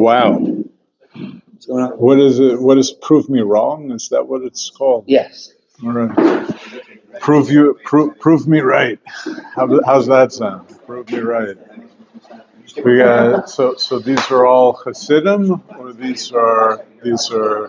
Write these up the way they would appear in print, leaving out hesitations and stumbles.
Wow. What's going on? What is it? What is prove me wrong? Is that what it's called? Yes. All right. Prove me right. How's that sound? Prove me right. We got so these are all Hasidim, or these are Avrechim? These are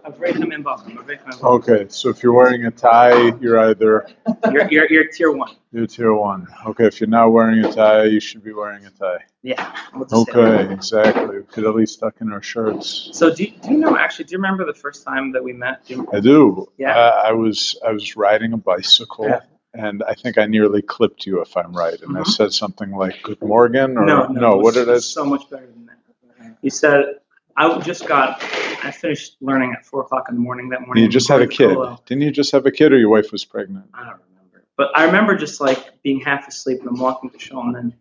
Avrechim and Bachim. Okay, so if you're wearing a tie, you're either you're tier 1. You're tier 1. Okay, if you're not wearing a tie, you should be wearing a tie. Yeah. Okay, exactly. We could at least tuck in our shirts. So do you know, actually, do you remember the first time that we met? I do. Yeah. I was riding a bicycle, and I think I nearly clipped you, if I'm right. And I said something like, "Good morning," or no. What did I say? So much better than that. You said, I finished learning at 4:00 in the morning that morning. You just had a kid. Didn't you just have a kid, or your wife was pregnant? I don't remember. But I remember just like being half asleep and I'm walking the show, and then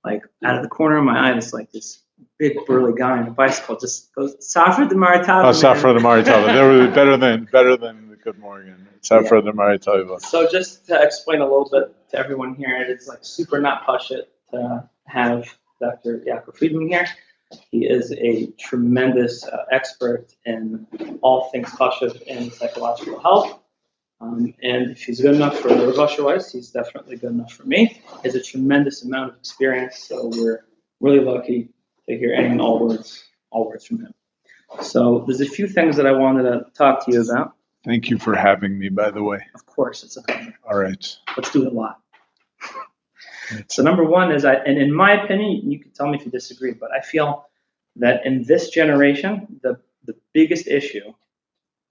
like out of the corner of my eye, there's like this big burly guy on a bicycle just goes, Safra de Maritava. Oh, Safra de Maritava. They were better than the good morning. Safra de Maritava. So just to explain a little bit to everyone here, it's like super not pashut to have Doctor Yaakov Freedman here. He is a tremendous expert in all things pashut and psychological health. And if he's good enough for the Rosh Yeshiva, he's definitely good enough for me. He has a tremendous amount of experience, so we're really lucky to hear any and all words from him. So there's a few things that I wanted to talk to you about. Thank you for having me, by the way. Of course, it's a pleasure. All right. Let's do it a lot. So number one is, and in my opinion, you can tell me if you disagree, but I feel that in this generation, the biggest issue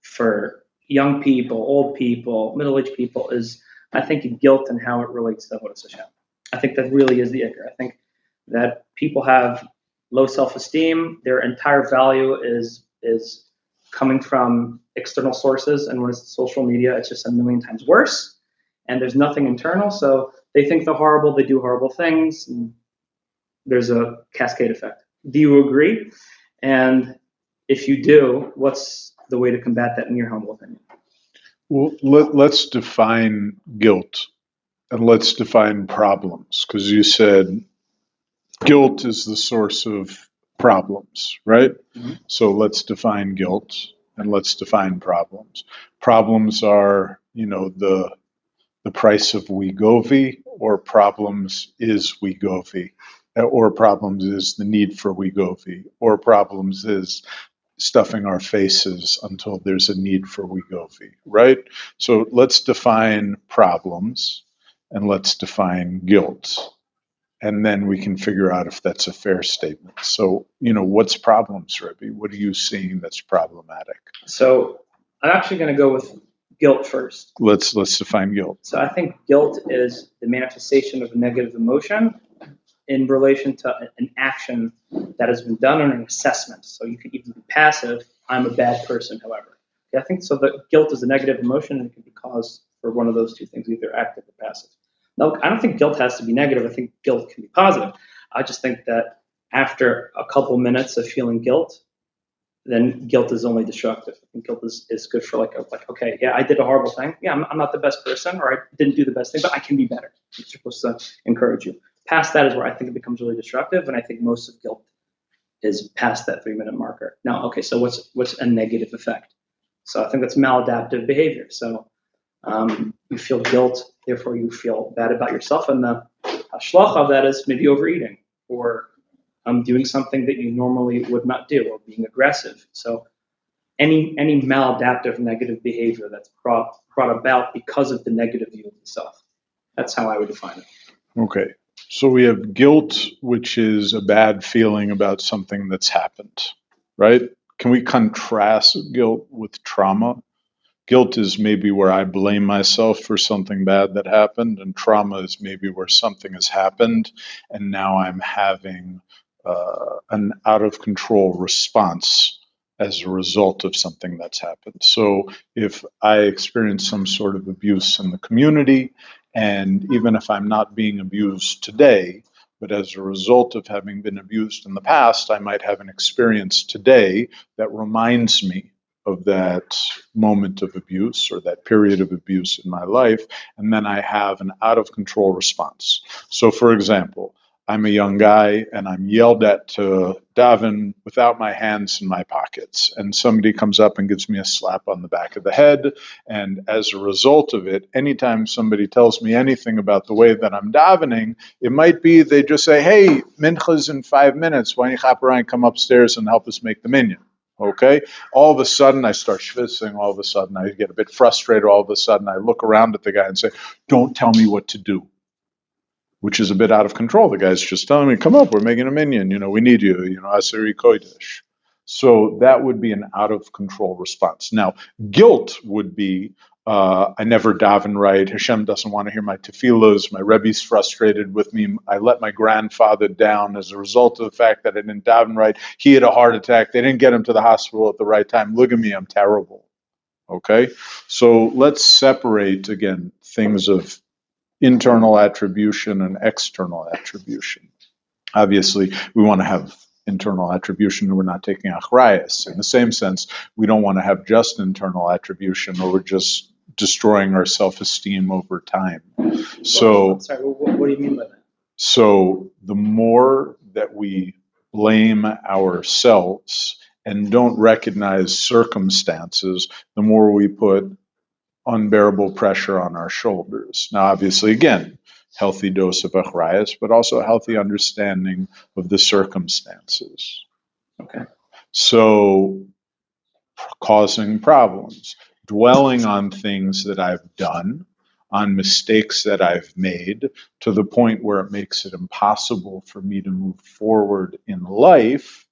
for young people, old people, middle-aged people is, I think, guilt and how it relates to Avodas Hashem. I think that really is the ikar. I think that people have low self-esteem. Their entire value is coming from external sources, and when it's social media, it's just a million times worse. And there's nothing internal, so they think they're horrible. They do horrible things. And there's a cascade effect. Do you agree? And if you do, what's the way to combat that in your humble opinion? Well, let's define guilt, and let's define problems, because you said guilt is the source of problems, right? Mm-hmm. So let's define guilt, and let's define problems. Problems are, the price of Wegovy, or problems is Wegovy, or problems is the need for Wegovy, or problems is stuffing our faces until there's a need for Wegovy, right? So let's define problems, and let's define guilt. And then we can figure out if that's a fair statement. So, what's problems, Rabbi? What are you seeing that's problematic? So I'm actually going to go with guilt first. Let's define guilt. So I think guilt is the manifestation of a negative emotion in relation to an action that has been done or an assessment. So you can even be passive. I'm a bad person, however. I think so. That guilt is a negative emotion, and it can be caused for one of those two things, either active or passive. No, I don't think guilt has to be negative. I think guilt can be positive. I just think that after a couple minutes of feeling guilt, then guilt is only destructive. I think guilt is good for like, okay, yeah, I did a horrible thing. Yeah, I'm not the best person, or I didn't do the best thing, but I can be better. It's supposed to encourage you. Past that is where I think it becomes really destructive, and I think most of guilt is past that 3-minute marker. Now, okay, so what's a negative effect? So I think that's maladaptive behavior. So you feel guilt, therefore you feel bad about yourself, and the hashlocha of that is maybe overeating, or doing something that you normally would not do, or being aggressive. So any maladaptive negative behavior that's brought about because of the negative view of yourself. That's how I would define it. Okay. So we have guilt, which is a bad feeling about something that's happened, right? Can we contrast guilt with trauma? Guilt is maybe where I blame myself for something bad that happened, and trauma is maybe where something has happened, and now I'm having an out-of-control response as a result of something that's happened. So if I experience some sort of abuse in the community, and even if I'm not being abused today, but as a result of having been abused in the past, I might have an experience today that reminds me of that moment of abuse or that period of abuse in my life, and then I have an out-of-control response. So for example, I'm a young guy and I'm yelled at to daven without my hands in my pockets. And somebody comes up and gives me a slap on the back of the head. And as a result of it, anytime somebody tells me anything about the way that I'm davening, it might be they just say, hey, mincha's in 5 minutes. Why don't you hop around and come upstairs and help us make the minyan? Okay. All of a sudden I start schwitzing. All of a sudden I get a bit frustrated. All of a sudden I look around at the guy and say, don't tell me what to do, which is a bit out of control. The guy's just telling me, come up, we're making a minyan, we need you, Aseri Kodesh. So that would be an out of control response. Now, guilt would be, I never daven right, Hashem doesn't want to hear my tefillas, my Rebbe's frustrated with me, I let my grandfather down as a result of the fact that I didn't daven right, he had a heart attack, they didn't get him to the hospital at the right time, look at me, I'm terrible. Okay, so let's separate, again, things of internal attribution and external attribution. Obviously, we want to have internal attribution or we're not taking achrayas. In the same sense, we don't want to have just internal attribution or we're just destroying our self-esteem over time. So, sorry, what do you mean by that? So the more that we blame ourselves and don't recognize circumstances, the more we put unbearable pressure on our shoulders. Now, obviously, again, healthy dose of achrayas, but also a healthy understanding of the circumstances. Okay. So, causing problems, dwelling on things that I've done, on mistakes that I've made, to the point where it makes it impossible for me to move forward in life,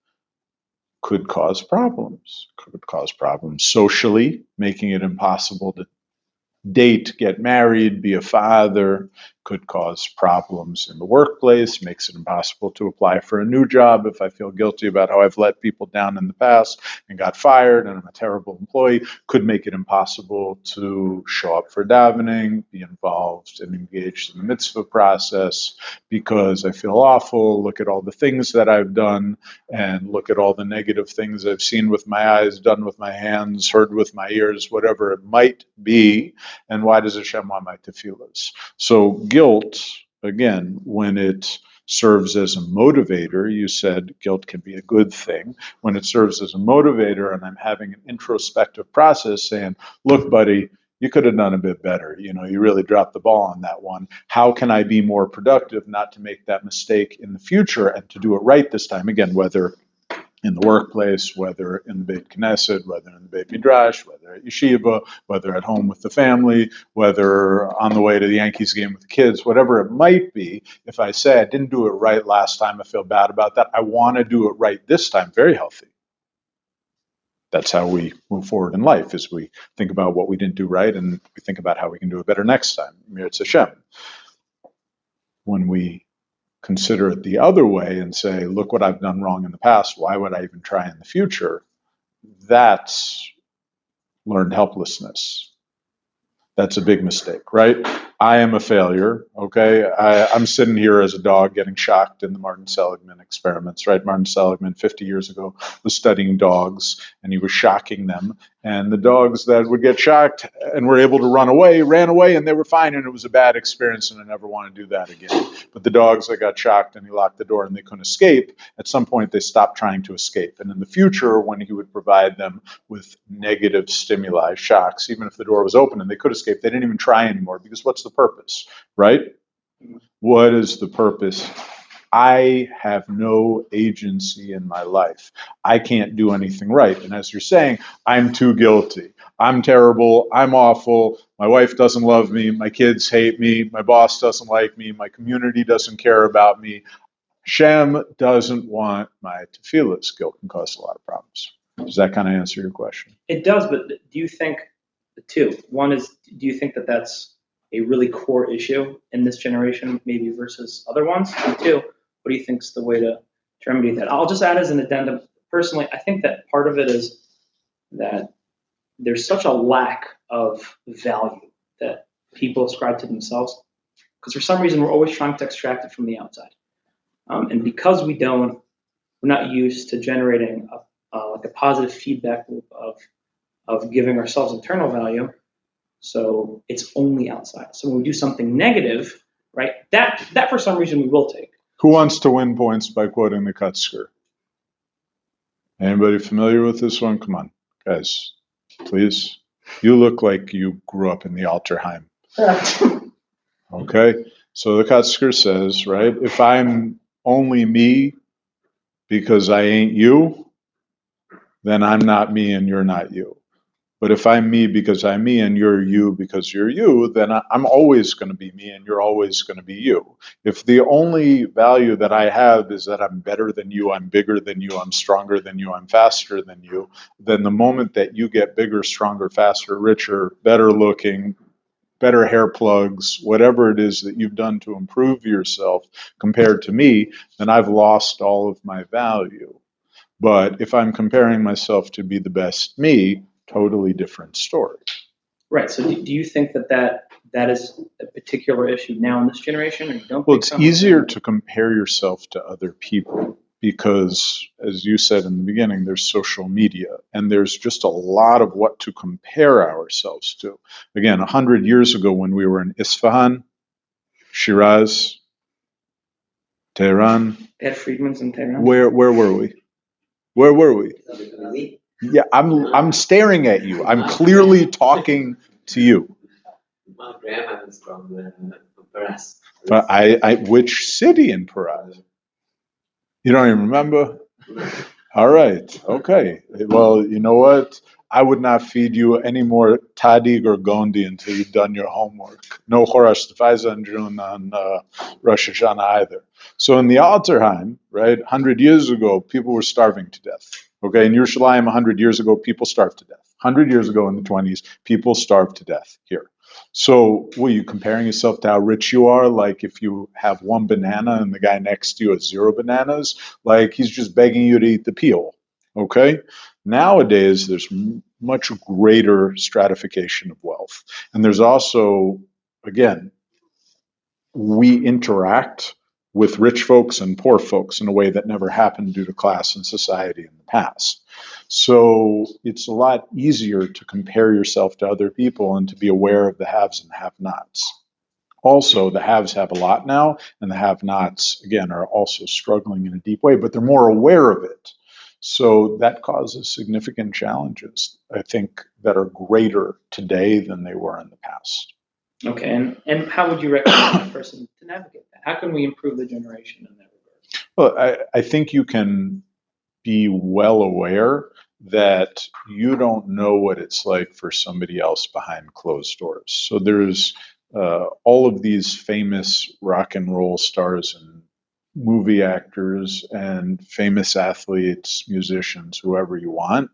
could cause problems. Could cause problems socially, making it impossible to date, get married, be a father, could cause problems in the workplace, makes it impossible to apply for a new job if I feel guilty about how I've let people down in the past and got fired and I'm a terrible employee, could make it impossible to show up for davening, be involved and engaged in the mitzvah process because I feel awful, look at all the things that I've done and look at all the negative things I've seen with my eyes, done with my hands, heard with my ears, whatever it might be. And why does Hashem want my tefillas? So guilt, again, when it serves as a motivator, you said guilt can be a good thing. When it serves as a motivator and I'm having an introspective process saying, look, buddy, you could have done a bit better. You really dropped the ball on that one. How can I be more productive not to make that mistake in the future and to do it right this time? Again, whether in the workplace, whether in the Beit Knesset, whether in the Beit Midrash, whether at Yeshiva, whether at home with the family, whether on the way to the Yankees game with the kids, whatever it might be, if I say I didn't do it right last time, I feel bad about that, I want to do it right this time, very healthy. That's how we move forward in life, is we think about what we didn't do right and we think about how we can do it better next time. Mirz Hashem. When we consider it the other way and say, look what I've done wrong in the past, why would I even try in the future? That's learned helplessness. That's a big mistake, right? I am a failure, okay? I'm sitting here as a dog getting shocked in the Martin Seligman experiments, right? Martin Seligman, 50 years ago, was studying dogs, and he was shocking them. And the dogs that would get shocked and were able to run away, ran away, and they were fine, and it was a bad experience, and I never want to do that again. But the dogs that got shocked and he locked the door and they couldn't escape, at some point they stopped trying to escape. And in the future, when he would provide them with negative stimuli, shocks, even if the door was open and they could escape, they didn't even try anymore, because what's the purpose, right? What is the purpose? I have no agency in my life. I can't do anything right. And as you're saying, I'm too guilty. I'm terrible. I'm awful. My wife doesn't love me. My kids hate me. My boss doesn't like me. My community doesn't care about me. Hashem doesn't want my tefillas. Guilt can cause a lot of problems. Does that kind of answer your question? It does, but do you think the two? One is, do you think that that's a really core issue in this generation, maybe versus other ones? And two, what do you think is the way to remedy that? I'll just add as an addendum. Personally, I think that part of it is that there's such a lack of value that people ascribe to themselves, because for some reason we're always trying to extract it from the outside. And because we're not used to generating like a positive feedback loop of giving ourselves internal value, so it's only outside. So when we do something negative, right, that for some reason we will take. Who wants to win points by quoting the Kutzker? Anybody familiar with this one? Come on, guys, please. You look like you grew up in the Alterheim. Okay, so the Kutzker says, right, if I'm only me because I ain't you, then I'm not me and you're not you. But if I'm me because I'm me and you're you because you're you, then I'm always going to be me and you're always going to be you. If the only value that I have is that I'm better than you, I'm bigger than you, I'm stronger than you, I'm faster than you, then the moment that you get bigger, stronger, faster, richer, better looking, better hair plugs, whatever it is that you've done to improve yourself compared to me, then I've lost all of my value. But if I'm comparing myself to be the best me, totally different story. Right. So do you think that is a particular issue now in this generation, or you don't? Well, it's easier to compare yourself to other people because, as you said in the beginning, there's social media and there's just a lot of what to compare ourselves to. Again, 100 years ago when we were in Isfahan, Shiraz, Tehran. They had Freedmans in Tehran. Where were we? Where were we? Yeah, I'm staring at you. I'm clearly talking to you. My grandma is from Paris. But which city in Paris? You don't even remember? All right. Okay. Well, you know what? I would not feed you any more tadig or gondi until you've done your homework. No chorash tefaiza and June on Rosh Hashanah either. So in the Alterheim, right, 100 years ago, people were starving to death. Okay, in Yerushalayim, 100 years ago, people starved to death. 100 years ago in the 20s, people starved to death here. So, were you comparing yourself to how rich you are? Like if you have one banana and the guy next to you has 0 bananas, like he's just begging you to eat the peel. Okay? Nowadays, there's much greater stratification of wealth. And there's also, again, we interact with rich folks and poor folks in a way that never happened due to class and society in the past. So it's a lot easier to compare yourself to other people and to be aware of the haves and have-nots. Also, the haves have a lot now, and the have-nots, again, are also struggling in a deep way, but they're more aware of it. So that causes significant challenges, I think, that are greater today than they were in the past. Okay, and how would you recommend a person to navigate that? How can we improve the generation in that regard? Well, I think you can be well aware that you don't know what it's like for somebody else behind closed doors. So there's all of these famous rock and roll stars and movie actors and famous athletes, musicians, whoever you want,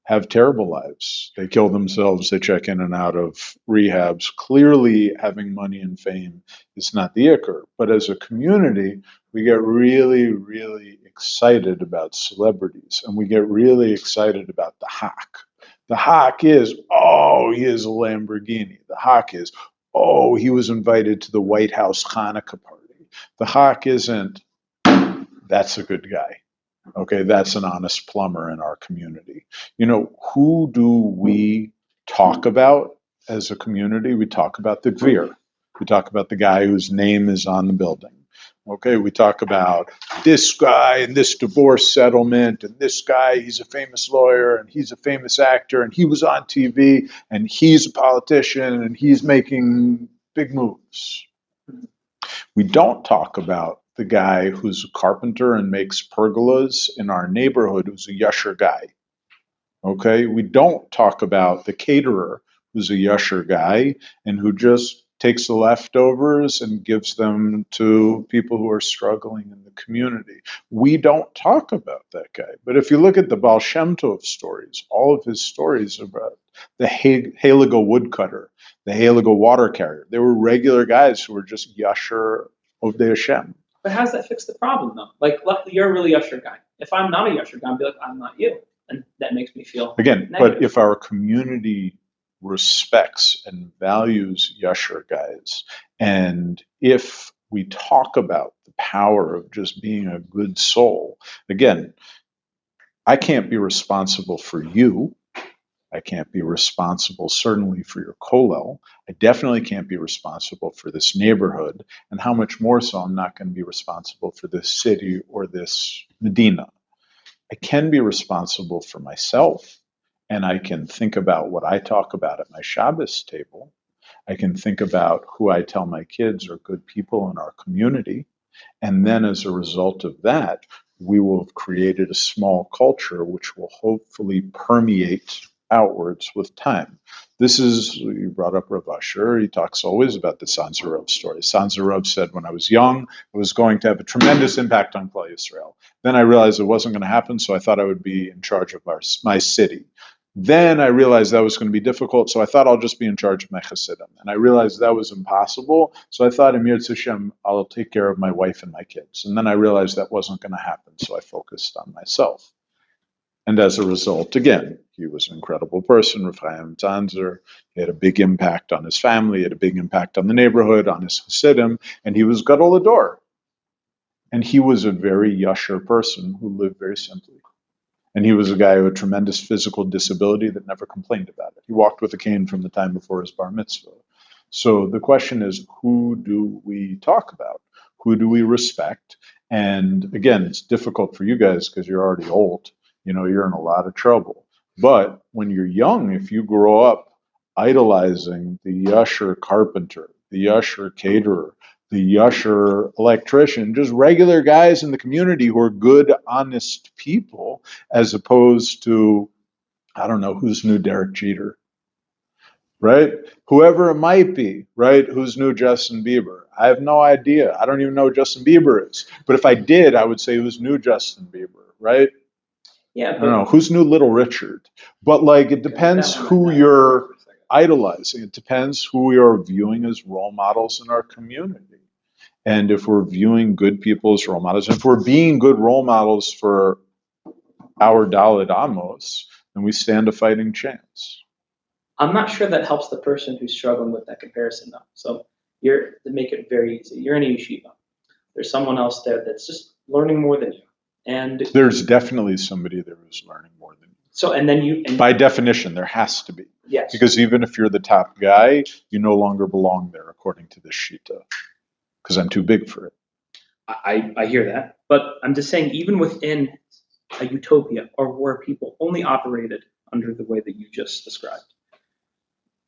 have terrible lives. They kill themselves, they check in and out of rehabs. Clearly, having money and fame is not the icker. But as a community, we get really, really excited about celebrities, and we get really excited about the hawk. The hawk is, oh, he is a Lamborghini. The hawk is, oh, he was invited to the White House Hanukkah party. The hawk isn't, that's a good guy. Okay, that's an honest plumber in our community. You know, who do we talk about as a community? We talk about the gvir. We talk about the guy whose name is on the building. Okay, we talk about this guy and this divorce settlement and this guy, he's a famous lawyer and he's a famous actor and he was on TV and he's a politician and he's making big moves. We don't talk about the guy who's a carpenter and makes pergolas in our neighborhood who's a yusher guy. Okay, we don't talk about the caterer who's a yusher guy and who just takes the leftovers and gives them to people who are struggling in the community. We don't talk about that guy. But if you look at the Baal Shem Tov stories, all of his stories about the Haligo woodcutter, the Haligo water carrier, they were regular guys who were just yasher of the Hashem. But how does that fix the problem, though? Like, you're a really yusher guy. If I'm not a yusher guy, I'd be like, I'm not you. And that makes me feel again negative. But if our community respects and values yusher guys, and if we talk about the power of just being a good soul, again, I can't be responsible for you. I can't be responsible, certainly, for your kollel. I definitely can't be responsible for this neighborhood. And how much more so, I'm not going to be responsible for this city or this Medina. I can be responsible for myself, and I can think about what I talk about at my Shabbos table. I can think about who I tell my kids are good people in our community. And then as a result of that, we will have created a small culture which will hopefully permeate outwards with time. This is, you brought up Rav Asher, he talks always about the Sanzarov story. Sanzarov said, when I was young, I was going to have a tremendous impact on Klal Yisrael. Then I realized it wasn't going to happen, so I thought I would be in charge of my city. Then I realized that was going to be difficult, so I thought I'll just be in charge of my Hasidim. And I realized that was impossible, so I thought, Emir Tzishem, I'll take care of my wife and my kids. And then I realized that wasn't going to happen, so I focused on myself. And as a result, again, he was an incredible person, Rav Chaim Tanzer. He had a big impact on his family, he had a big impact on the neighborhood, on his Hasidim, and he was Gadol Hador. And he was a very yasher person who lived very simply. And he was a guy who had tremendous physical disability that never complained about it. He walked with a cane from the time before his bar mitzvah. So the question is, who do we talk about? Who do we respect? And again, it's difficult for you guys because you're already old. You're in a lot of trouble. But when you're young, if you grow up idolizing the yasher carpenter, the yasher caterer, the yasher electrician, just regular guys in the community who are good, honest people, as opposed to, I don't know, who's new Derek Jeter, right? Whoever it might be, right? Who's new Justin Bieber? I have no idea. I don't even know who Justin Bieber is. But if I did, I would say who's new Justin Bieber, right? Yeah, I don't know. Who's new Little Richard? But it depends who you're idolizing. It depends who you're viewing as role models in our community. And if we're viewing good people as role models, if we're being good role models for our Daled Amos, then we stand a fighting chance. I'm not sure that helps the person who's struggling with that comparison, though. So to make it very easy, you're in a yeshiva. There's someone else there that's just learning more than you. And there's definitely somebody there who's learning more than you. So, and then you... By definition, there has to be. Yes. Because even if you're the top guy, you no longer belong there, according to this Shita. Because I'm too big for it. I hear that. But I'm just saying, even within a utopia, or where people only operated under the way that you just described,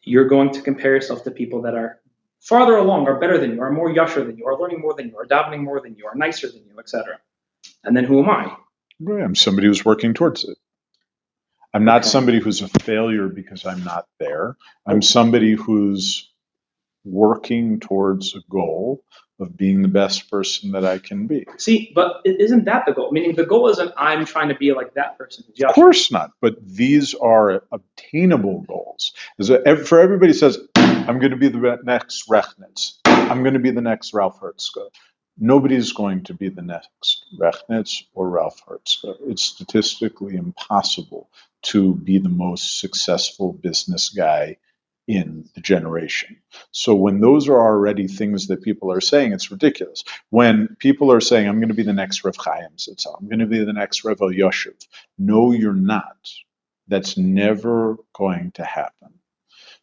you're going to compare yourself to people that are farther along, are better than you, are more yasher than you, are learning more than you, are davening more than you, are nicer than you, etc. And then who am I? I'm somebody who's working towards it. I'm not somebody who's a failure because I'm not there. I'm somebody who's working towards a goal of being the best person that I can be. See, but isn't that the goal? Meaning the goal isn't I'm trying to be like that person. Of course not. But these are obtainable goals. For everybody says, I'm going to be the next Rechnitz. I'm going to be the next Ralph Hertzka. Nobody's going to be the next Rechnitz or Ralph Hertzka. It's statistically impossible to be the most successful business guy in the generation. So when those are already things that people are saying, it's ridiculous. When people are saying, I'm going to be the next Rav Chaim Zitzal, I'm going to be the next Rav Yoshev. No, you're not. That's never going to happen.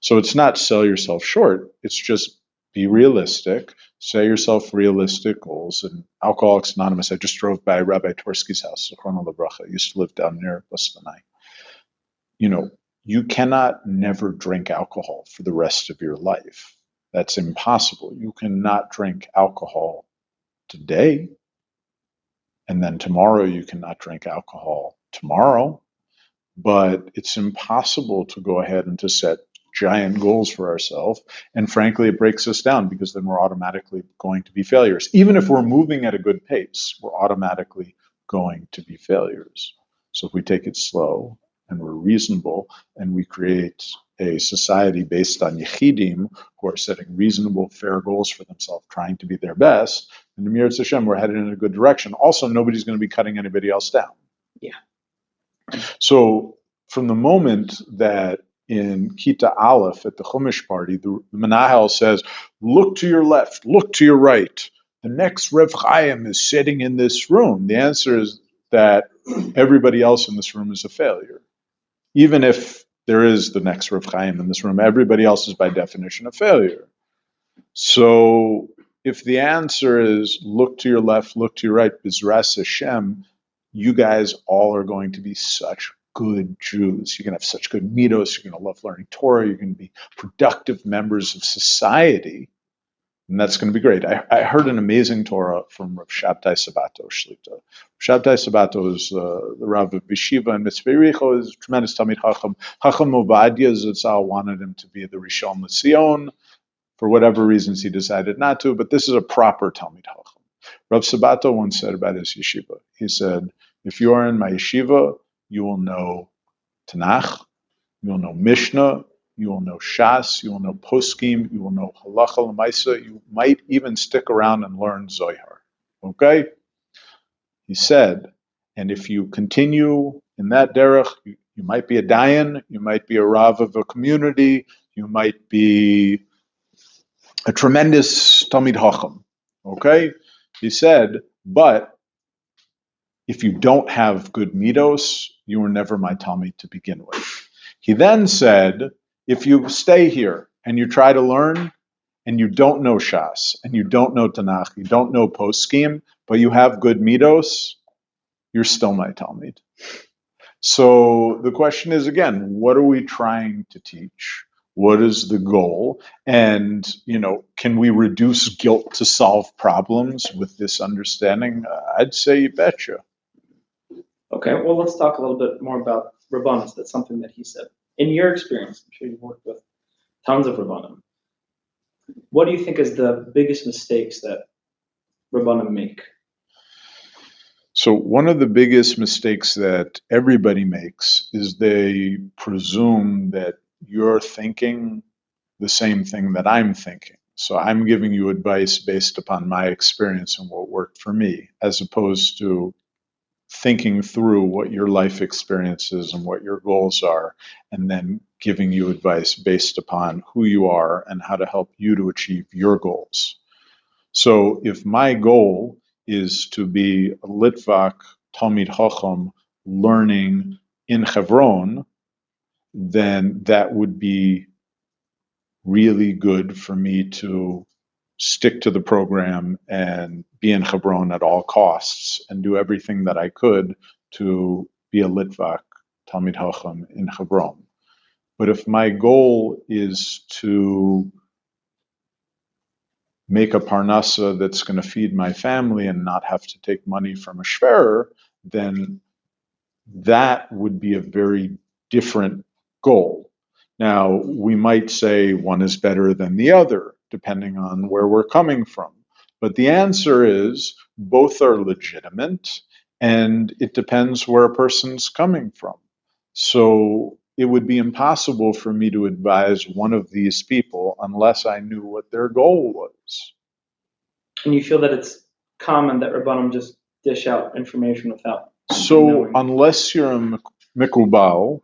So it's not sell yourself short. It's just be realistic, set yourself realistic goals. And Alcoholics Anonymous, I just drove by Rabbi Torsky's house, Zichrono Livracha. I used to live down near Bostonai. You cannot never drink alcohol for the rest of your life. That's impossible. You cannot drink alcohol today, and then tomorrow you cannot drink alcohol tomorrow. But it's impossible to go ahead and to set giant goals for ourselves. And frankly, it breaks us down because then we're automatically going to be failures. Even if we're moving at a good pace, we're automatically going to be failures. So if we take it slow, and we're reasonable, and we create a society based on yechidim who are setting reasonable, fair goals for themselves, trying to be their best, and the Mir Hashem, we're headed in a good direction. Also, nobody's going to be cutting anybody else down. Yeah. So from the moment that in Kita Aleph at the Chumash party, the Menahel says, look to your left, look to your right. The next Rev Chaim is sitting in this room. The answer is that everybody else in this room is a failure. Even if there is the next Rav Chaim in this room. Everybody else is by definition a failure. So if the answer is look to your left, look to your right, Bizras Hashem, you guys all are going to be such good Jews. You're going to have such good midos. You're going to love learning Torah. You're going to be productive members of society. And that's going to be great. I heard an amazing Torah from Rav Shabtai Sabato Shlita. Shabtai Sabato is the Rav of Yeshiva in Mitzvah Yericho, is a tremendous Talmid Chacham. Chacham Ovadia Zatzal wanted him to be the Rishon LeZion. For whatever reasons, he decided not to, but this is a proper Talmid Chacham. Rav Sabato once said about his yeshiva, he said, if you are in my yeshiva, you will know Tanakh, you will know Mishnah, you will know Shas, you will know Poskim, you will know Halacha L'Maisa, you might even stick around and learn Zohar. Okay? He said, and if you continue in that derech, you might be a dayan, you might be a rav of a community, you might be a tremendous Talmid Chacham. Okay? He said, but if you don't have good midos, you were never my Talmid to begin with. He then said, if you stay here and you try to learn and you don't know Shas and you don't know Tanakh, you don't know Poskim, but you have good midos, you're still my Talmid. So the question is, again, what are we trying to teach? What is the goal? And, can we reduce guilt to solve problems with this understanding? I'd say you betcha. Okay, well, let's talk a little bit more about Rabbanim. That's something that he said. In your experience, I'm sure you've worked with tons of Rabbanim. What do you think is the biggest mistakes that Rabbanim make? So one of the biggest mistakes that everybody makes is they presume that you're thinking the same thing that I'm thinking. So I'm giving you advice based upon my experience and what worked for me, as opposed to thinking through what your life experience is and what your goals are, and then giving you advice based upon who you are and how to help you to achieve your goals. So if my goal is to be a Litvak Talmid Chacham learning in Hebron, then that would be really good for me to stick to the program and be in Hebron at all costs and do everything that I could to be a Litvak Talmid Chacham in Hebron. But if my goal is to make a parnasa that's going to feed my family and not have to take money from a shverer, then that would be a very different goal. Now, we might say one is better than the other, depending on where we're coming from. But the answer is both are legitimate, and it depends where a person's coming from. So it would be impossible for me to advise one of these people unless I knew what their goal was. And you feel that it's common that Rabbanim just dish out information without So unless you're a mikubal,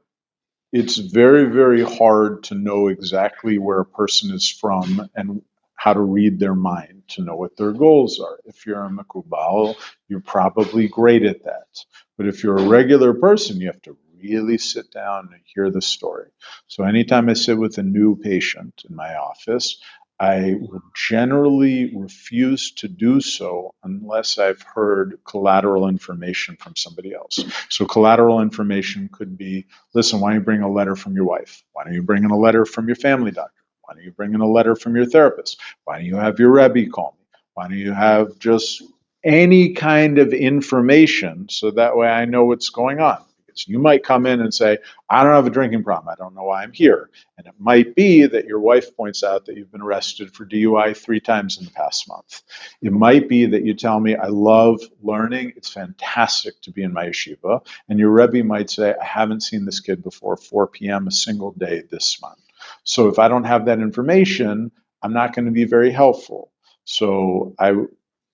it's very, very hard to know exactly where a person is from and how to read their mind to know what their goals are. If you're a mikubal, you're probably great at that. But if you're a regular person, you have to really sit down and hear the story. So anytime I sit with a new patient in my office, I will generally refuse to do so unless I've heard collateral information from somebody else. So collateral information could be, listen, why don't you bring a letter from your wife? Why don't you bring in a letter from your family doctor? Why don't you bring in a letter from your therapist? Why don't you have your Rebbe call me? Why don't you have just any kind of information so that way I know what's going on? Because you might come in and say, I don't have a drinking problem. I don't know why I'm here. And it might be that your wife points out that you've been arrested for DUI 3 times in the past month. It might be that you tell me, I love learning. It's fantastic to be in my yeshiva. And your Rebbe might say, I haven't seen this kid before 4 p.m. a single day this month. So if I don't have that information, I'm not going to be very helpful. So I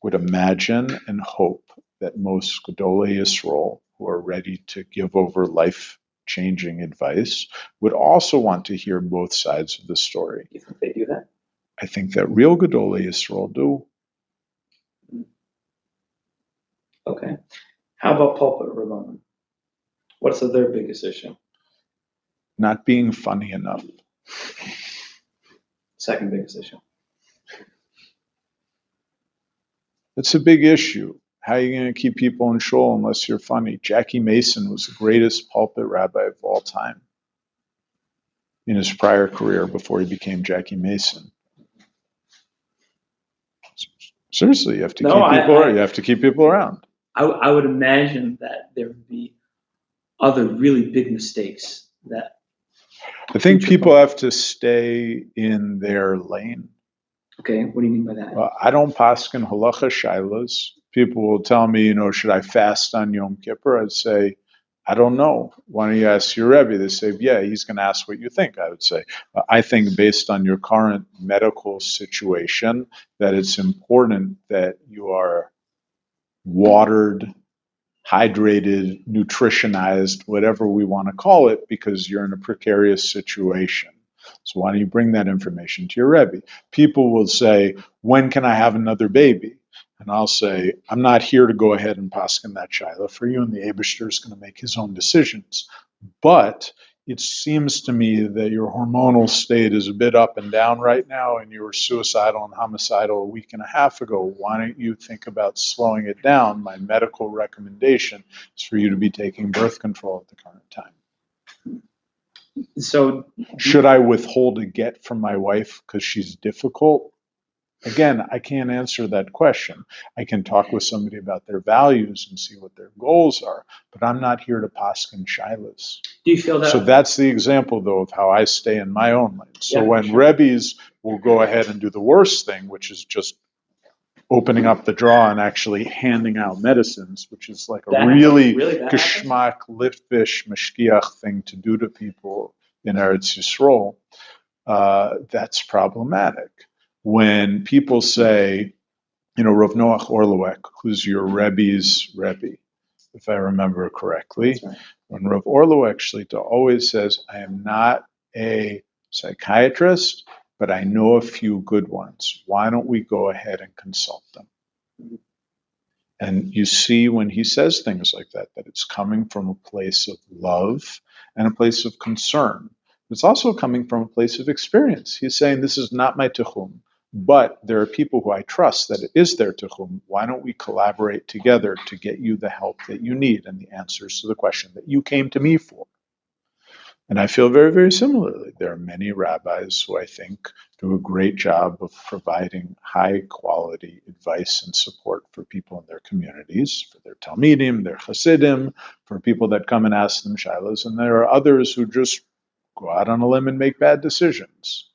would imagine and hope that most Gedolei Yisrael who are ready to give over life-changing advice would also want to hear both sides of the story. You think they do that? I think that real Gedolei Yisrael do. Okay. How about pulpit Rabbanim? What's their biggest issue? not being funny enough. Second biggest issue. It's a big issue. How are you going to keep people in shul unless you're funny? Jackie Mason was the greatest pulpit rabbi of all time in his prior career before he became Jackie Mason. Seriously, you have to you have to keep people around. I would imagine that there would be other really big mistakes that. I think people have to stay in their lane. Okay, what do you mean by that? Well, I don't paskin halacha shailas. People will tell me, should I fast on Yom Kippur? I'd say, I don't know. Why don't you ask your Rebbe? They say, yeah, he's going to ask what you think. I would say, I think based on your current medical situation, that it's important that you are watered, hydrated, nutritionized, whatever we want to call it, because you're in a precarious situation. So why don't you bring that information to your Rebbe? People will say, when can I have another baby? And I'll say, I'm not here to go ahead and paskin that shaila for you, and the Eibishter is going to make his own decisions. But it seems to me that your hormonal state is a bit up and down right now, and you were suicidal and homicidal a week and a half ago. Why don't you think about slowing it down? My medical recommendation is for you to be taking birth control at the current time. So, should I withhold a get from my wife because she's difficult? Again, I can't answer that question. I can talk with somebody about their values and see what their goals are, but I'm not here to paskin shilas. Do you feel that? So that's the example, though, of how I stay in my own lane. So when Rebbes will go ahead and do the worst thing, which is just opening up the drawer and actually handing out medicines, which is like a really geschmack, litvish, mashkiach thing to do to people in Eretz Yisrael, that's problematic. When people say, Rav Noach Orlowek, who's your Rebbe's Rebbe, if I remember correctly, right. When Rav Orlowek Shlita always says, I am not a psychiatrist, but I know a few good ones. Why don't we go ahead and consult them? And you see when he says things like that it's coming from a place of love and a place of concern. It's also coming from a place of experience. He's saying, this is not my tichum, but there are people who I trust that it is their tichum. Why don't we collaborate together to get you the help that you need and the answers to the question that you came to me for? And I feel very, very similarly. There are many rabbis who I think do a great job of providing high quality advice and support for people in their communities, for their talmidim, their chassidim, for people that come and ask them shilas. And there are others who just go out on a limb and make bad decisions.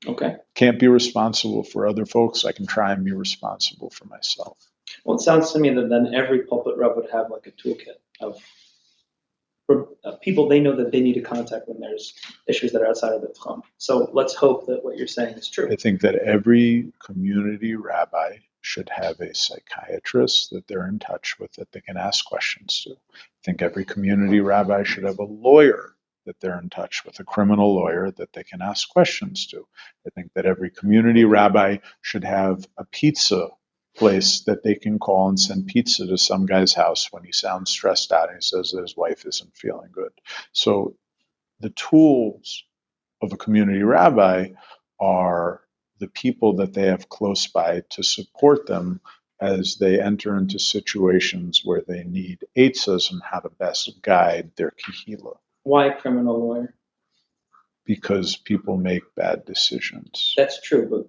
Okay. Can't be responsible for other folks. I can try and be responsible for myself. Well, it sounds to me that then every pulpit reb would have like a toolkit of people they know that they need to contact when there's issues that are outside of the Frum. So let's hope that what you're saying is true. I think that every community rabbi should have a psychiatrist that they're in touch with that they can ask questions to. I think every community rabbi should have a lawyer that they're in touch with, a criminal lawyer that they can ask questions to. I think that every community rabbi should have a pizza place that they can call and send pizza to some guy's house when he sounds stressed out and he says that his wife isn't feeling good. So the tools of a community rabbi are the people that they have close by to support them as they enter into situations where they need eitzas on how to best guide their kihila. Why a criminal lawyer? Because people make bad decisions. That's true, but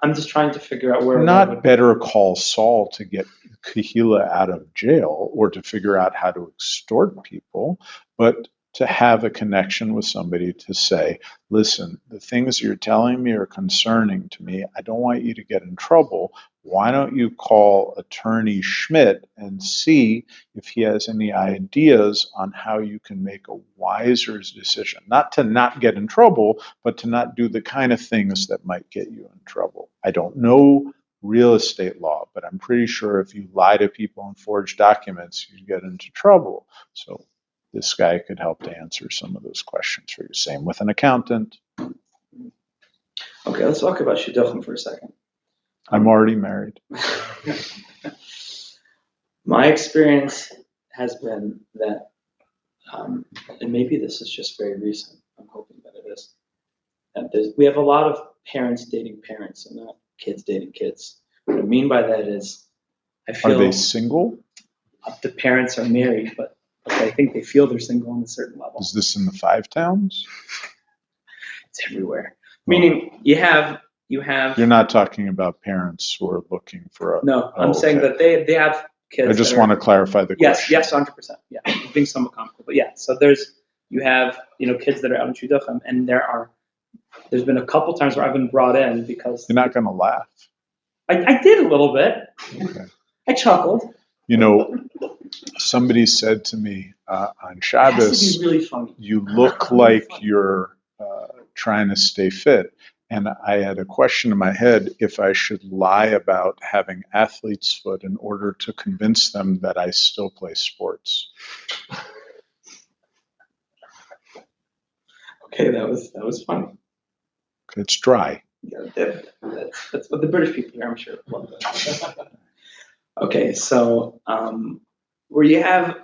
I'm just trying to figure out where. Not better call Saul to get Kehila out of jail or to figure out how to extort people, but to have a connection with somebody to say, listen, the things you're telling me are concerning to me. I don't want you to get in trouble. Why don't you call Attorney Schmidt and see if he has any ideas on how you can make a wiser decision? Not to not get in trouble, but to not do the kind of things that might get you in trouble. I don't know real estate law, but I'm pretty sure if you lie to people and forge documents, you get into trouble. So this guy could help to answer some of those questions for you. Same with an accountant. Okay, let's talk about shidduchim for a second. I'm already married. My experience has been that And maybe this is just very recent. I'm hoping that it is. And we have a lot of parents dating parents and not kids dating kids. What I mean by that is, I feel Are they single? the parents are married, but I think they feel they're single on a certain level. Is this in the 5 towns? It's everywhere. Meaning you have. You're not talking about parents who are looking for a. No, I'm saying that they have kids. I just want to clarify the question. Yes, 100%. Yeah, being somewhat comical, but yeah. So you have kids that are out in shidduchim, and there's been a couple times where I've been brought in because. You're not going to laugh. I did a little bit. Okay. I chuckled. Somebody said to me on It has Shabbos, to be really funny. you look like you're trying to stay fit. And I had a question in my head if I should lie about having athlete's foot in order to convince them that I still play sports. Okay, that was funny. It's dry. Yeah, that's what the British people here, I'm sure, love that. Okay, so where you have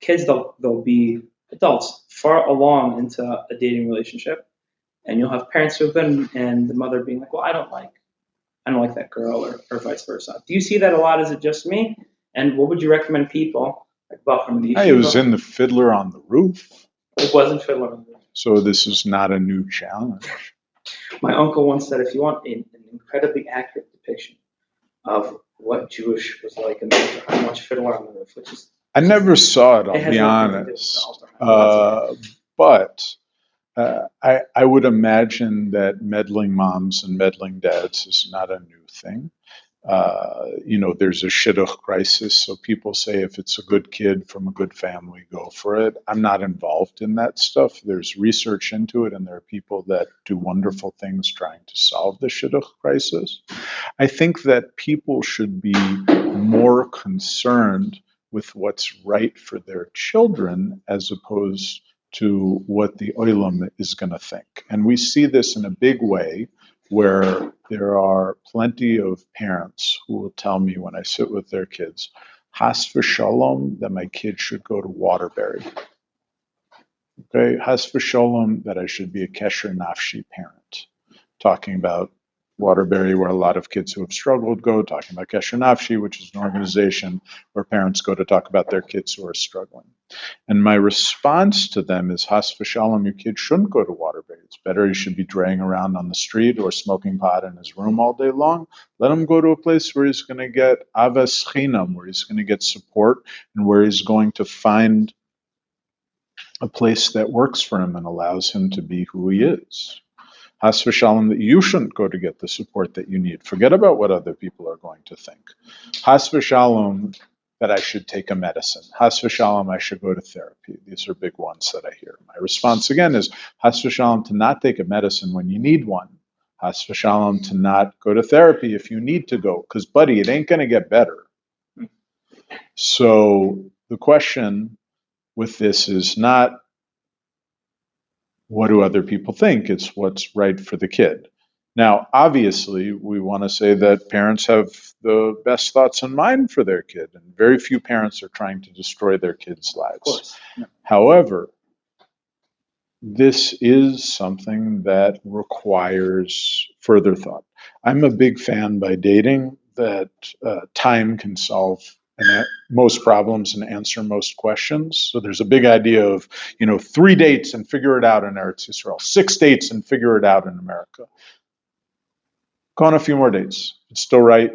kids, they'll be adults far along into a dating relationship, and you'll have parents who have been, and the mother being like, well, I don't like that girl, or vice versa. Do you see that a lot? Is it just me? And what would you recommend people about from the It was in the Fiddler on the Roof. It wasn't Fiddler on the Roof. So this is not a new challenge. My uncle once said, if you want an incredibly accurate depiction of what Jewish was like in the winter, I watch Fiddler on the Roof, which is. I never saw it, I'll has be nothing to do with honest. the altar. But I would imagine that meddling moms and meddling dads is not a new thing. There's a shidduch crisis, so people say if it's a good kid from a good family, go for it. I'm not involved in that stuff. There's research into it, and there are people that do wonderful things trying to solve the shidduch crisis. I think that people should be more concerned with what's right for their children as opposed to what the olam is going to think. And we see this in a big way where there are plenty of parents who will tell me when I sit with their kids, has v'shalom, that my kid should go to Waterbury. Okay, has v'shalom, that I should be a kesher nafshi parent. Talking about Waterbury, where a lot of kids who have struggled go, talking about Kesher Nafshi, which is an organization where parents go to talk about their kids who are struggling. And my response to them is, Has v'shalom, your kid shouldn't go to Waterbury. It's better he should be draying around on the street or smoking pot in his room all day long. Let him go to a place where he's going to get avas chinam, where he's going to get support, and where he's going to find a place that works for him and allows him to be who he is. Has v'shalom, that you shouldn't go to get the support that you need. Forget about what other people are going to think. Has v'shalom, that I should take a medicine. Has v'shalom, I should go to therapy. These are big ones that I hear. My response again is, has v'shalom, to not take a medicine when you need one. Has v'shalom, to not go to therapy if you need to go. Because, buddy, it ain't going to get better. So the question with this is not, what do other people think? It's what's right for the kid. Now, obviously, we want to say that parents have the best thoughts in mind for their kid, and very few parents are trying to destroy their kids' lives. Of course. Yeah. However, this is something that requires further thought. I'm a big fan by dating that time can solve most problems and answer most questions. So there's a big idea of, 3 dates and figure it out in Eretz Yisrael, 6 dates and figure it out in America. Go on a few more dates. If it's still right,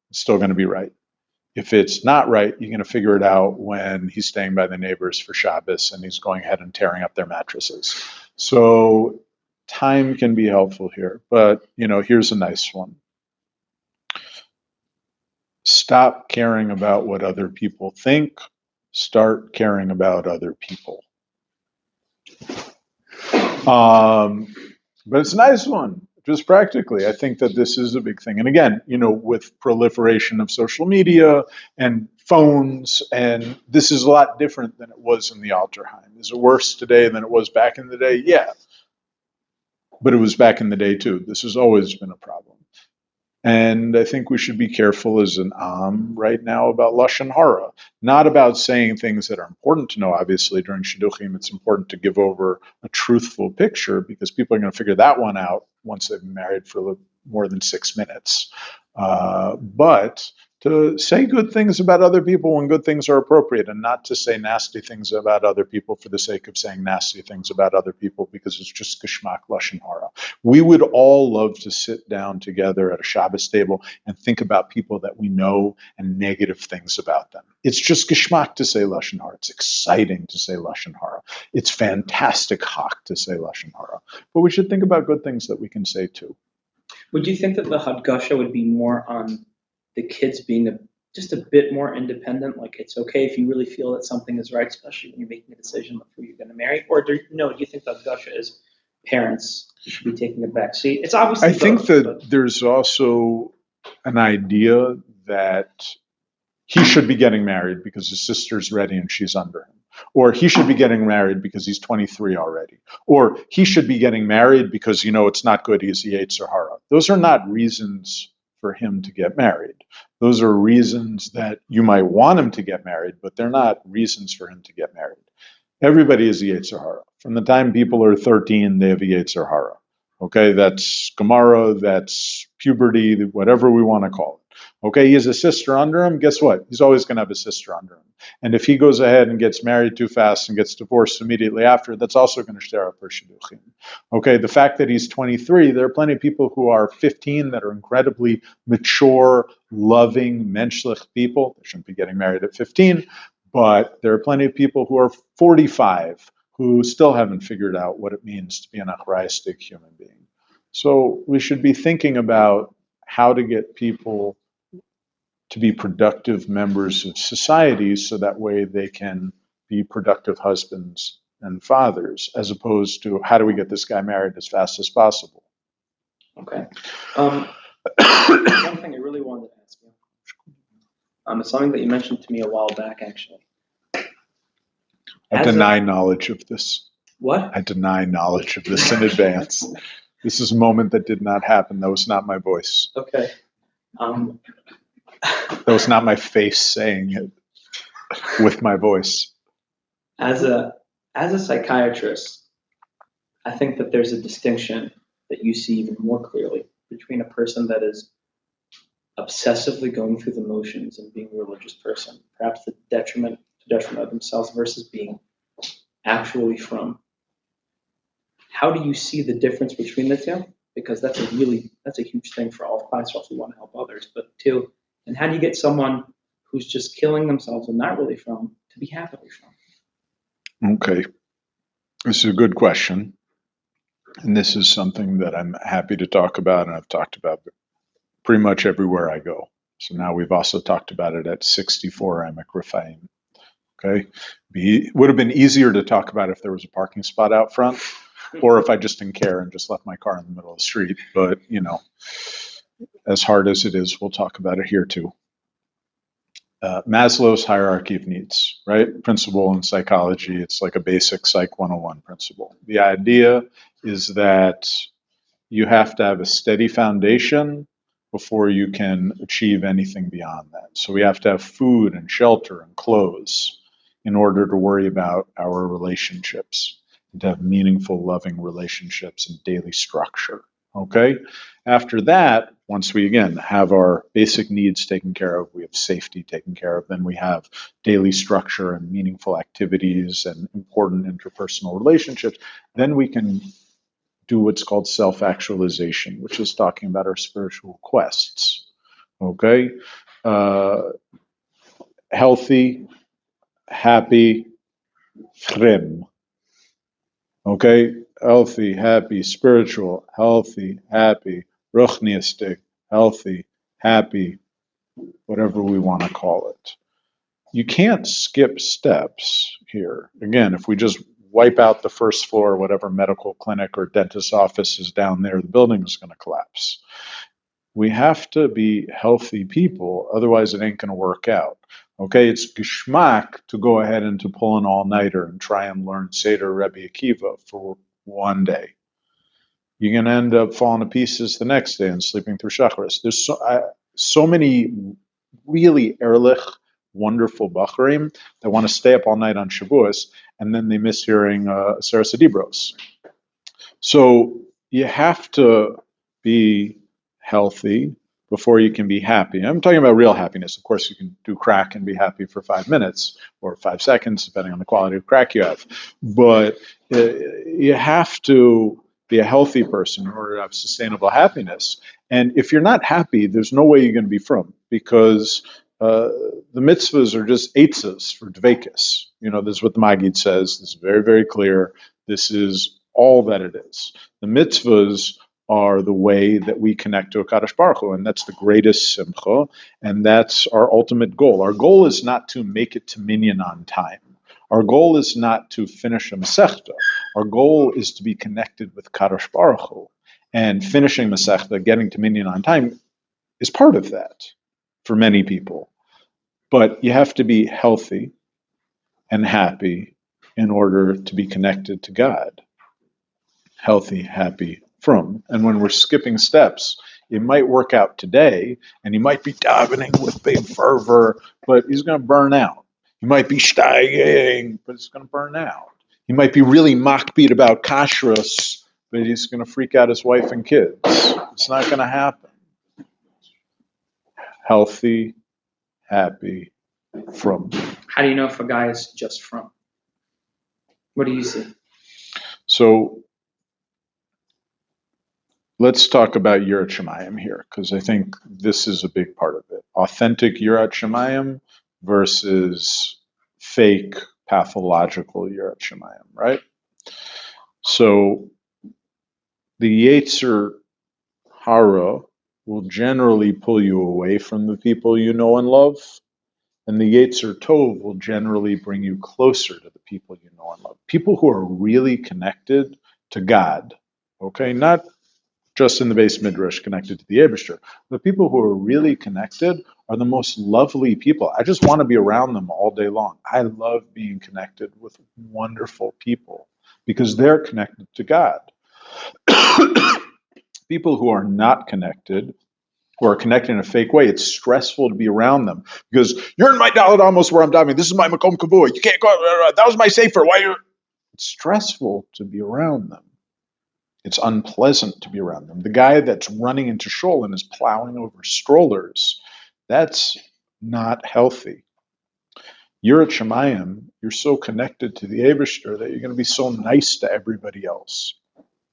it's still going to be right. If it's not right, you're going to figure it out when he's staying by the neighbors for Shabbos and he's going ahead and tearing up their mattresses. So time can be helpful here. But, here's a nice one. Stop caring about what other people think. Start caring about other people. But it's a nice one, just practically. I think that this is a big thing. And again, with proliferation of social media and phones, and this is a lot different than it was in the Alterheim. Is it worse today than it was back in the day? Yeah. But it was back in the day too. This has always been a problem. And I think we should be careful as an right now about Lashon Hara, not about saying things that are important to know. Obviously, during Shidduchim, it's important to give over a truthful picture because people are going to figure that one out once they've been married for more than 6 minutes. But to say good things about other people when good things are appropriate, and not to say nasty things about other people for the sake of saying nasty things about other people because it's just geschmack Lashon Hara. We would all love to sit down together at a Shabbos table and think about people that we know and negative things about them. It's just geschmack to say Lashon Hara. It's exciting to say Lashon Hara. It's fantastic hak to say Lashon Hara. But we should think about good things that we can say too. Would you think that the Hadgasha would be more on the kids being just a bit more independent? Like it's okay if you really feel that something is right, especially when you're making a decision of who you're going to marry? Or do you think the Hadgasha is parents should be taking a back seat? It's obviously I think both, that but there's also an idea that he should be getting married because his sister's ready and she's under him. Or he should be getting married because he's 23 already. Or he should be getting married because, it's not good, he's Yetzer Hara. Those are not reasons for him to get married. Those are reasons that you might want him to get married, but they're not reasons for him to get married. Everybody is a Yetzer Hara. From the time people are 13, they have a Yetzer Hara. Okay, that's Gemara, that's puberty, whatever we want to call it. Okay, he has a sister under him. Guess what? He's always going to have a sister under him. And if he goes ahead and gets married too fast and gets divorced immediately after, that's also going to stir up her shidduchim. Okay, the fact that he's 23, there are plenty of people who are 15 that are incredibly mature, loving, menschlich people. They shouldn't be getting married at 15, but there are plenty of people who are 45 who still haven't figured out what it means to be an achrayistic human being. So we should be thinking about how to get people to be productive members of society so that way they can be productive husbands and fathers, as opposed to how do we get this guy married as fast as possible. okay. One thing I really wanted to ask you. It's something that you mentioned to me a while back, actually. I deny knowledge of this. What? I deny knowledge of this in advance. This is a moment that did not happen. That was not my voice. Okay. That was not my face saying it with my voice. As a psychiatrist, I think that there's a distinction that you see even more clearly between a person that is obsessively going through the motions and being a religious person, perhaps the detriment of themselves, versus being actually from. How do you see the difference between the two? Because that's a huge thing for all clients who also want to help others, but two. And how do you get someone who's just killing themselves and not really from to be happily from? Okay. This is a good question. And this is something that I'm happy to talk about, and I've talked about pretty much everywhere I go. So now we've also talked about it at 64 Emek Rafaim. Okay. Would have been easier to talk about if there was a parking spot out front, or if I just didn't care and just left my car in the middle of the street. But, as hard as it is, we'll talk about it here too. Maslow's hierarchy of needs, right? Principle in psychology, it's like a basic Psych 101 principle. The idea is that you have to have a steady foundation before you can achieve anything beyond that. So we have to have food and shelter and clothes in order to worry about our relationships, and to have meaningful, loving relationships and daily structure. Okay? After that, once we, again, have our basic needs taken care of, we have safety taken care of, then we have daily structure and meaningful activities and important interpersonal relationships, then we can do what's called self-actualization, which is talking about our spiritual quests. Okay? Healthy, happy, Frum. Okay? Healthy, happy, spiritual, healthy, happy, ruchniistic, healthy, happy, whatever we want to call it. You can't skip steps here. Again, if we just wipe out the first floor, whatever medical clinic or dentist's office is down there, the building is going to collapse. We have to be healthy people, otherwise it ain't going to work out. Okay, it's geschmack to go ahead and to pull an all-nighter and try and learn Seder Rabbi Akiva for one day. you're going to end up falling to pieces the next day and sleeping through Shacharis. There's so many really ehrlich, wonderful Bacharim that want to stay up all night on Shavuos, and then they miss hearing Sarah Sedibros. So you have to be healthy before you can be happy. I'm talking about real happiness. Of course, you can do crack and be happy for 5 minutes or 5 seconds, depending on the quality of crack you have. But you have to be a healthy person in order to have sustainable happiness. And if you're not happy, there's no way you're going to be frum, because the mitzvahs are just eitzahs for dveikus. This is what the Maggid says. This is very, very clear. This is all that it is. The mitzvahs are the way that we connect to a Kadosh Baruch Hu, and that's the greatest simcha, and that's our ultimate goal. Our goal is not to make it to minyan on time. Our goal is not to finish a Masechta. Our goal is to be connected with Kadosh Baruch Hu, and finishing Masechta, getting to minyan on time, is part of that for many people. But you have to be healthy and happy in order to be connected to God. Healthy, happy, frum. And when we're skipping steps, it might work out today, and he might be davening with big fervor, but he's going to burn out. He might be steiging, but it's going to burn out. He might be really makbid about kashrus, but he's going to freak out his wife and kids. It's not going to happen. Healthy, happy, frum. How do you know if a guy is just frum? What do you see? So let's talk about Yirat Shamayim here, because I think this is a big part of it. Authentic Yirat Shamayim versus fake pathological Yirat Shamayim, right? So the Yetzer Hara will generally pull you away from the people you know and love, and the Yetzer Tov will generally bring you closer to the people you know and love. People who are really connected to God, okay, not just in the base midrash connected to the Eibishter. The people who are really connected are the most lovely people. I just want to be around them all day long. I love being connected with wonderful people because they're connected to God. People who are not connected, who are connected in a fake way, it's stressful to be around them because you're in my Dalit Amos where I'm diving. This is my Makom Kavui. You can't go. That was my safer. Why you're? It's stressful to be around them. It's unpleasant to be around them. The guy that's running into shul and is plowing over strollers, that's not healthy. Yirat Shamayim, you're so connected to the Eibishter that you're going to be so nice to everybody else.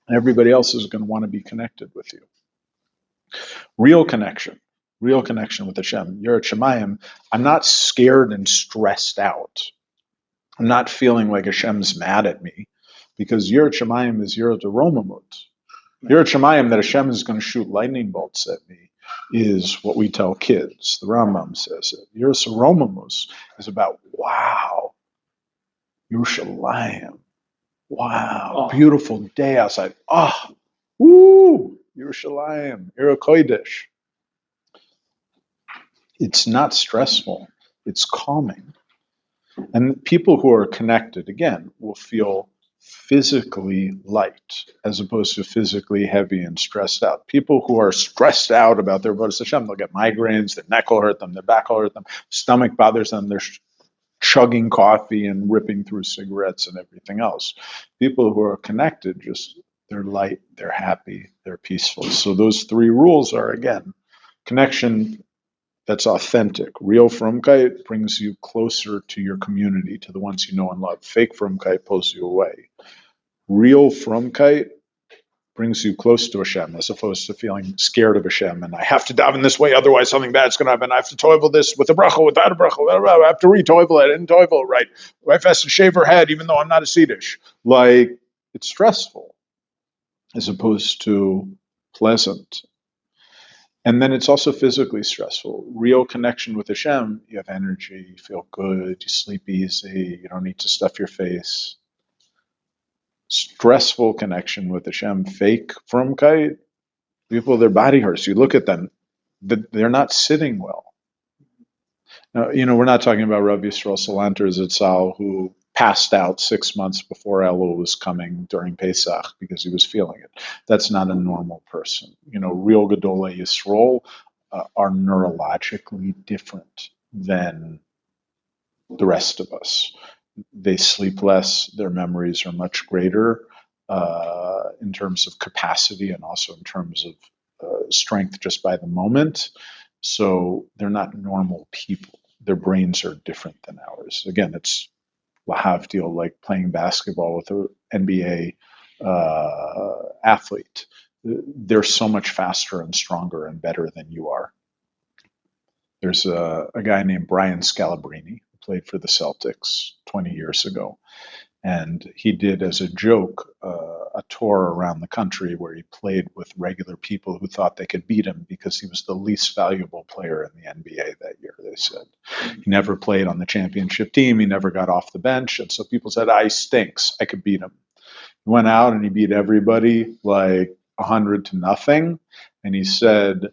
And everybody else is going to want to be connected with you. Real connection with Hashem. Yirat Shamayim, I'm not scared and stressed out. I'm not feeling like Hashem's mad at me. Because Yirat Shamayim is Yirat Aromamut. Yirat Shamayim that Hashem is going to shoot lightning bolts at me is what we tell kids. The Rambam says it. Yirat Aromamus is about, wow, Yerushalayim. Wow, beautiful day outside. Woo, Yerushalayim, Yirat Kodesh. It's not stressful. It's calming. And people who are connected, again, will feel physically light as opposed to physically heavy and stressed out. People who are stressed out about their Avodas Hashem, they'll get migraines, their neck will hurt them, their back will hurt them, stomach bothers them, they're chugging coffee and ripping through cigarettes and everything else. People who are connected, just they're light, they're happy, they're peaceful. So those 3 rules are, again, connection that's authentic. Real frumkeit brings you closer to your community, to the ones you know and love. Fake frumkeit pulls you away. Real frumkeit brings you close to Hashem, as opposed to feeling scared of Hashem. And I have to daven this way, otherwise something bad's going to happen. I have to toivel this with a bracha, without a bracha. I have to re-toivel it. I didn't toivel it right. My wife has to shave her head, even though I'm not a Siddish. Like, it's stressful, as opposed to pleasant. And then it's also physically stressful. Real connection with Hashem, you have energy, you feel good, you sleep easy, you don't need to stuff your face. Stressful connection with Hashem, fake frumkeit, people, their body hurts. You look at them, they're not sitting well. Now, we're not talking about Rabbi Yisrael Salanter Zitzal, who passed out 6 months before Elul was coming during Pesach because he was feeling it. That's not a normal person. Real Gedolei Yisrael are neurologically different than the rest of us. They sleep less, their memories are much greater in terms of capacity and also in terms of strength just by the moment. So they're not normal people. Their brains are different than ours. Again, it's lahavdil, like playing basketball with an NBA athlete. They're so much faster and stronger and better than you are. There's a guy named Brian Scalabrine who played for the Celtics 20 years ago. And he did, as a joke, a tour around the country where he played with regular people who thought they could beat him because he was the least valuable player in the NBA that year, they said. He never played on the championship team. He never got off the bench. And so people said, he stinks. I could beat him. He went out and he beat everybody like 100-0. And he said,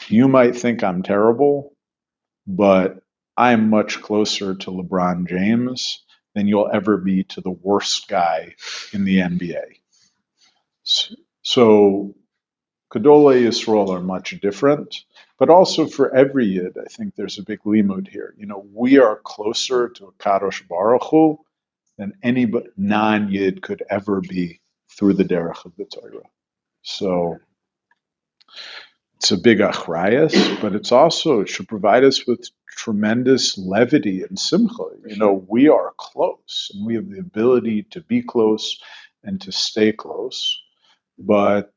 you might think I'm terrible, but I'm much closer to LeBron James than you'll ever be to the worst guy in the NBA. So Gedolei Yisrael are much different, but also for every Yid, I think there's a big limud here. We are closer to a Kadosh Baruch Hu than any non-Yid could ever be through the derech of the Torah. So it's a big achrayas, but it should provide us with tremendous levity and simcha. We are close, and we have the ability to be close and to stay close. But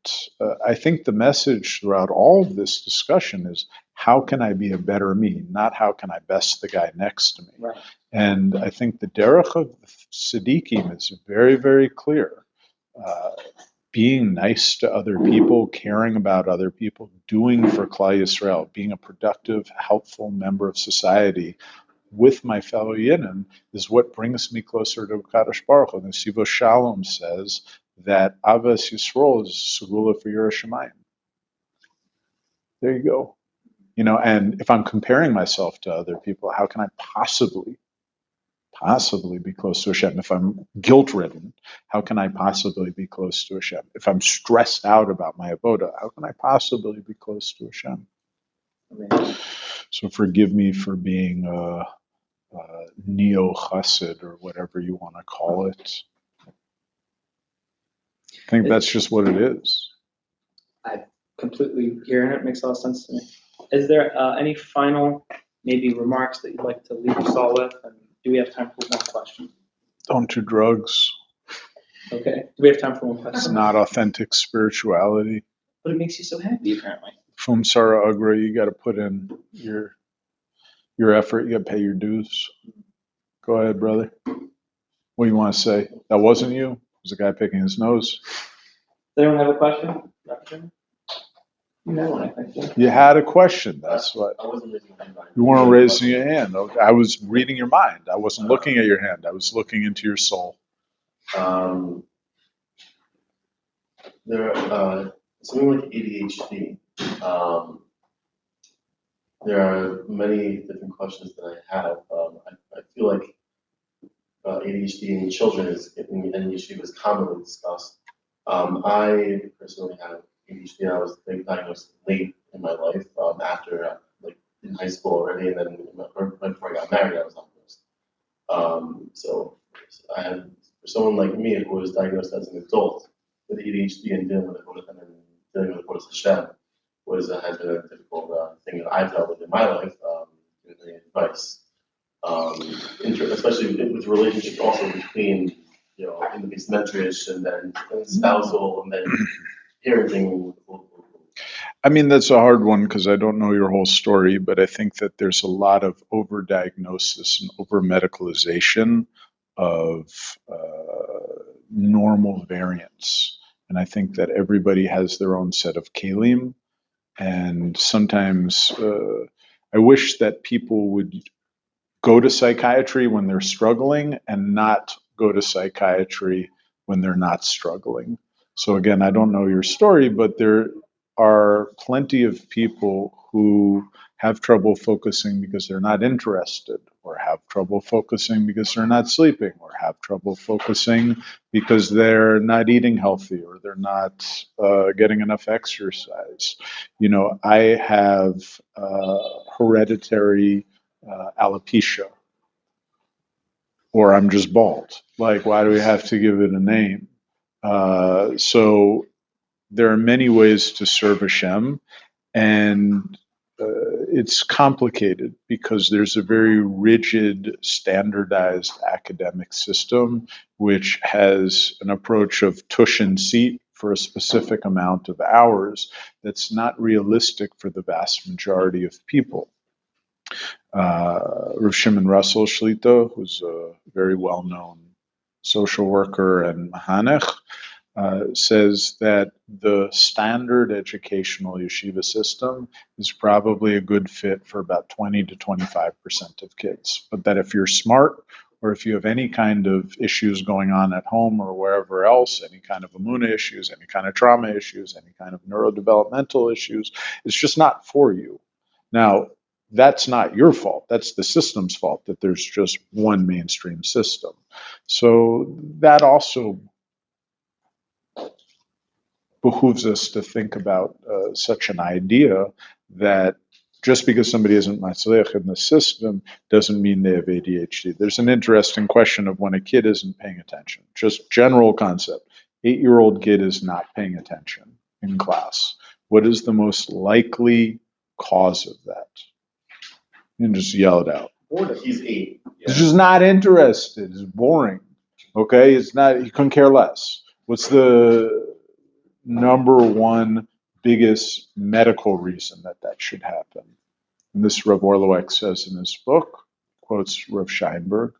I think the message throughout all of this discussion is, how can I be a better me, not how can I best the guy next to me. Right. And I think the derech of the tzaddikim is very, very clear. Being nice to other people, caring about other people, doing for Klal Yisrael, being a productive, helpful member of society with my fellow Yidden is what brings me closer to Kadosh Baruch Hu. And Sivo Shalom says that Avas Yisrael is Segula for Yerushalayim. There you go. And if I'm comparing myself to other people, how can I possibly be close to Hashem? If I'm guilt-ridden, how can I possibly be close to Hashem? If I'm stressed out about my avoda, how can I possibly be close to Hashem? So forgive me for being a neo-chassid or whatever you want to call it. I think that's just what it is. I completely hearing it. Makes a lot of sense to me. Is there any final maybe remarks that you'd like to leave us all with? And do we have time for one question? Don't do drugs. Okay. Do we have time for one question? It's not authentic spirituality. But it makes you so happy, apparently. Frum Sara Agra, you got to put in your effort. You got to pay your dues. Go ahead, brother. What do you want to say? That wasn't you? It was a guy picking his nose. Does anyone have a question? No, I think so. You had a question. That's what. I wasn't raising my hand. You weren't raising your hand. Okay. I was reading your mind. I wasn't looking at your hand. I was looking into your soul. Something like ADHD. There are many different questions that I have. I feel like ADHD in children in yeshiva is commonly discussed. I personally have ADHD. I was diagnosed late in my life, after in high school already, and then right before I got married, I was diagnosed. So I had, for someone like me who was diagnosed as an adult with ADHD and dealing with Avodas Hashem has been a difficult thing that I've dealt with in my life. Giving advice, especially with relationships also between in the base metrish and then spousal and then parenting. I mean, that's a hard one because I don't know your whole story, but I think that there's a lot of overdiagnosis and over-medicalization of normal variants. And I think that everybody has their own set of kalim. And sometimes I wish that people would go to psychiatry when they're struggling and not go to psychiatry when they're not struggling. So again, I don't know your story, but are plenty of people who have trouble focusing because they're not interested, or have trouble focusing because they're not sleeping, or have trouble focusing because they're not eating healthy, or they're not getting enough exercise. You know, I have hereditary alopecia, or I'm just bald. Like, why do we have to give it a name? So there are many ways to serve Hashem, and it's complicated because there's a very rigid, standardized academic system which has an approach of tush and seat for a specific amount of hours that's not realistic for the vast majority of people. Rav Shimon Russell Shlita, who's a very well-known social worker and Mahanech, says that the standard educational yeshiva system is probably a good fit for about 20 to 25% of kids. But that if you're smart, or if you have any kind of issues going on at home or wherever else, any kind of amuna issues, any kind of trauma issues, any kind of neurodevelopmental issues, it's just not for you. Now, that's not your fault. That's the system's fault that there's just one mainstream system. So that also behooves us to think about such an idea that just because somebody isn't matzliach in the system doesn't mean they have ADHD. There's an interesting question of when a kid isn't paying attention. Just general concept. 8-year-old kid is not paying attention in class. What is the most likely cause of that? You can just yell it out. Boredom. He's 8. He's just not interested. It's boring. Okay? It's not, he couldn't care less. What's the number one biggest medical reason that should happen? And this Rav Orlowek says in his book, quotes Rav Scheinberg.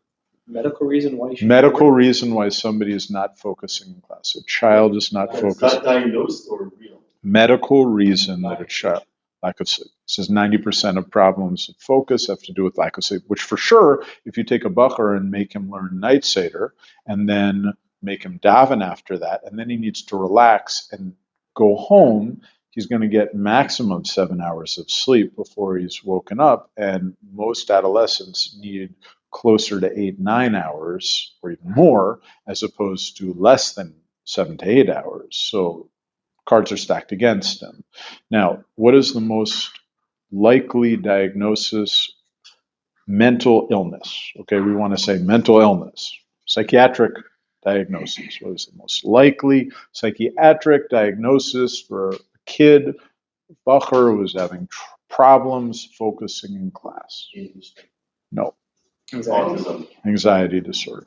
Medical reason why you should. Medical reason why somebody is not focusing in class. A child is not It's focusing. not diagnosed or real. Medical reason that a child, lack of sleep. It says 90% of problems of focus have to do with lack of sleep, which for sure, if you take a bacher and make him learn night seder, and then make him daven after that, and then he needs to relax and go home, he's going to get maximum 7 hours of sleep before he's woken up. And most adolescents need closer to 8-9 hours or even more, as opposed to less than 7 to 8 hours. So cards are stacked against him. Now, what is the most likely diagnosis? Mental illness. Okay, we want to say mental illness. Psychiatric diagnosis. What is the most likely psychiatric diagnosis for a kid, bacher, who is having problems focusing in class? No. Autism. Anxiety disorder.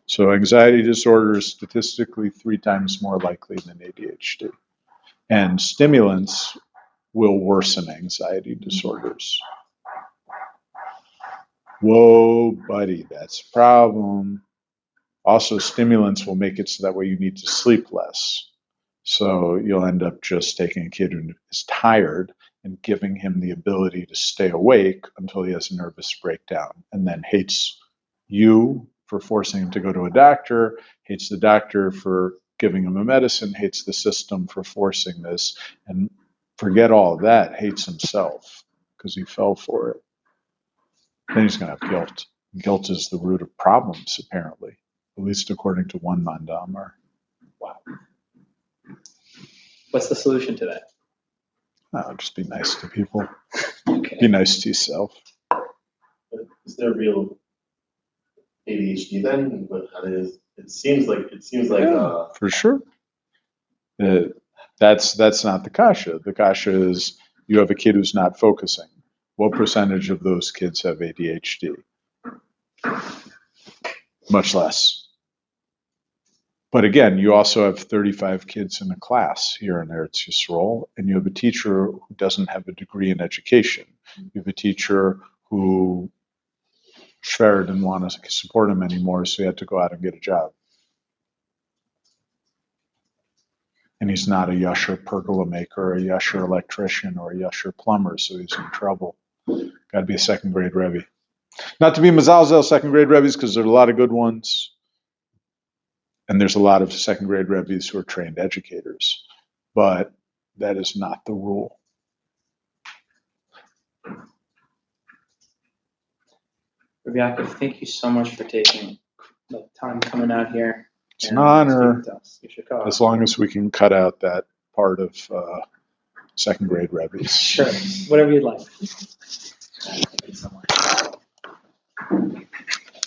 So anxiety disorder is statistically 3 times more likely than ADHD. And stimulants will worsen anxiety disorders. Whoa, buddy, that's a problem. Also, stimulants will make it so that way you need to sleep less. So you'll end up just taking a kid who is tired and giving him the ability to stay awake until he has a nervous breakdown, and then hates you for forcing him to go to a doctor, hates the doctor for giving him a medicine, hates the system for forcing this, and forget all of that, hates himself because he fell for it. Then he's going to have guilt. Guilt is the root of problems, apparently, at least according to one mandamar. Wow. What's the solution to that? Oh, just be nice to people. Okay. Be nice to yourself. But is there real ADHD then? But how it is? It seems like Yeah, for sure. That's not the kasha. The kasha is you have a kid who's not focusing. What percentage of those kids have ADHD? Much less. But again, you also have 35 kids in a class here in Eretz Yisrael, and you have a teacher who doesn't have a degree in education. You have a teacher who Schwer didn't want to support him anymore, so he had to go out and get a job. And he's not a yasher pergola maker, or a yasher electrician, or a yasher plumber, so he's in trouble. Got to be a second grade Rebbe. Not to be Mazalzel second grade Rebbe's, because there are a lot of good ones. And there's a lot of second grade Rebbe's who are trained educators. But that is not the rule. Rabbi Yaakov, thank you so much for taking the time coming out here. It's an honor, speaking to us. You should go. as long as we can cut out that part of second grade rabbis. Sure, whatever you'd like. Thank you so much.